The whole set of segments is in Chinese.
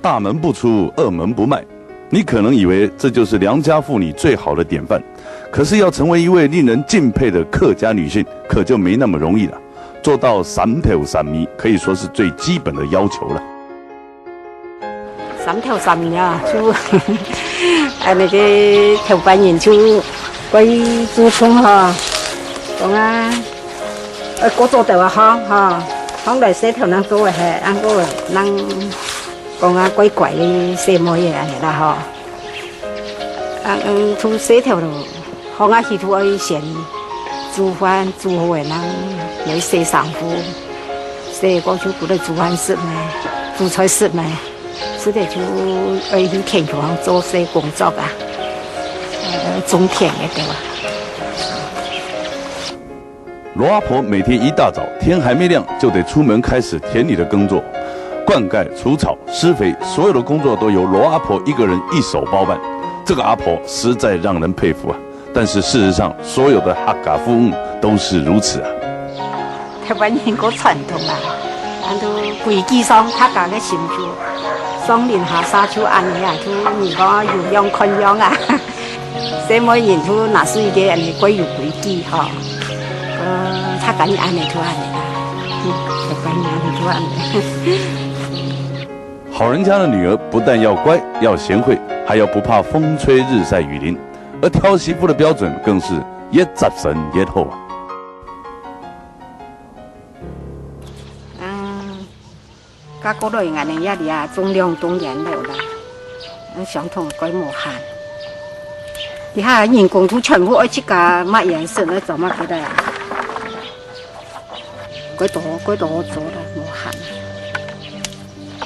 大门不出，二门不迈。你可能以为这就是良家妇女最好的典范，可是要成为一位令人敬佩的客家女性，可就没那么容易了。做到三头三面，可以说是最基本的要求了。三头三面啊，就那个头半年就归祖宗哈，讲啊，各做头啊哈，放来洗头能做的，安个能讲啊乖乖的什么嘢安尼啦哈，做洗头咯，放啊去做爱先煮饭煮好的人来洗衫裤，洗过就过来煮饭食呢，煮菜食呢。是的，就去田场做些工作啊，种田的对吧？罗阿婆每天一大早，天还没亮就得出门开始田里的耕作，灌溉、除草、施肥，所有的工作都由罗阿婆一个人一手包办。这个阿婆实在让人佩服啊！但是事实上，所有的客家妇女都是如此啊。台湾人个传统啊，俺都规矩上客家的习俗。双年下沙就安尼啊，就如果有样看样啊，什么人就那是一个人的规有规矩哈，他敢安尼就安尼啦，他敢安尼就安尼。好人家的女儿不但要乖要贤惠，还要不怕风吹日晒雨淋，而挑媳妇的标准更是越扎神越厚啊。家嗰類人哋一啲啊，種兩種人流啦，相同改無限。你看人工都全部愛去加乜顏色咧，做乜嘅咧？改多做啦，無限。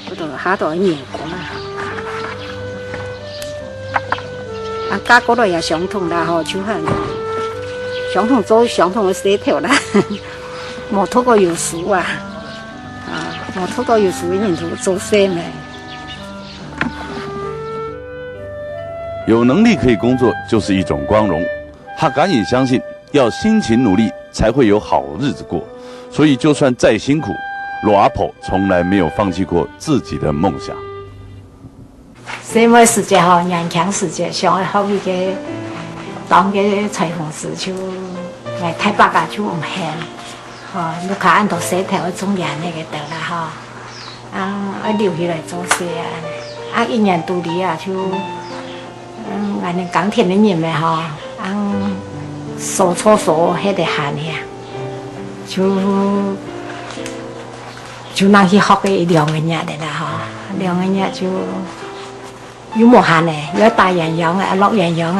嗰度下度人工啦。啊，家嗰類也相同啦，嗬，就係相同做相同嘅洗頭啦，冇拖過有數啊。我偷到有时人就做生呢。有能力可以工作就是一种光荣。他赶紧相信，要辛勤努力才会有好日子过。所以就算再辛苦，罗阿婆从来没有放弃过自己的梦想。什么时节哈，年轻时节，想好一个当个裁缝师就来太白噶就唔闲。你看按到洗头种年那个得啦哈，留起来做事啊，一年多里啊就，俺那钢铁的人们哈，手搓手还得喊呀，就拿去学个2个月的啦哈，2个月就有冇喊嘞，有大鸳鸯啊，落鸳鸯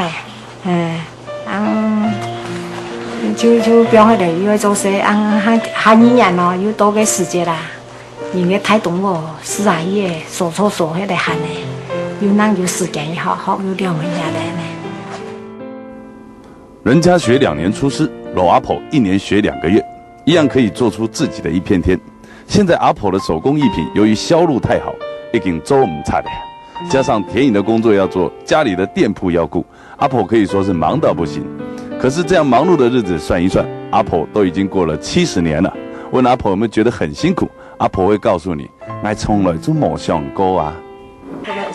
就表现的，因为做事下年咯，有多个时间啦，人家太懂我，4爷手搓手还得喊嘞，有那有时间也好，有2个月的呢。人家学2年出师，罗阿婆1年学2个月，一样可以做出自己的一片天。现在阿婆的手工艺品由于销路太好，已经做唔差的，加上田野的工作要做，家里的店铺要顾，阿婆可以说是忙到不行。可是这样忙碌的日子算一算，阿婆都已经过了70年了。问阿婆有没有觉得很辛苦，阿婆会告诉你，我从来就冇想过啊。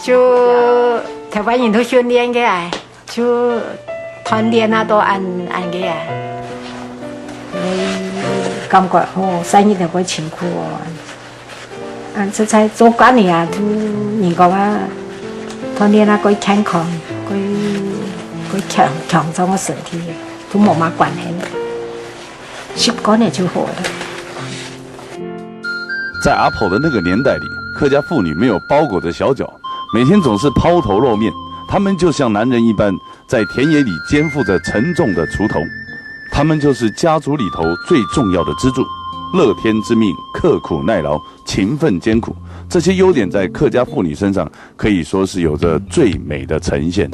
就台湾人都训练嘅，就团练啊都按嘅啊。感觉生意就会辛苦这才做惯了啊，都人讲啊，团练啊，会健康，会强壮个身体，都冇乜关系的，习惯了就好了。在阿婆的那个年代里，客家妇女没有包裹着小脚，每天总是抛头露面，她们就像男人一般，在田野里肩负着沉重的锄头。她们就是家族里头最重要的支柱，乐天知命，刻苦耐劳，勤奋艰苦，这些优点在客家妇女身上可以说是有着最美的呈现。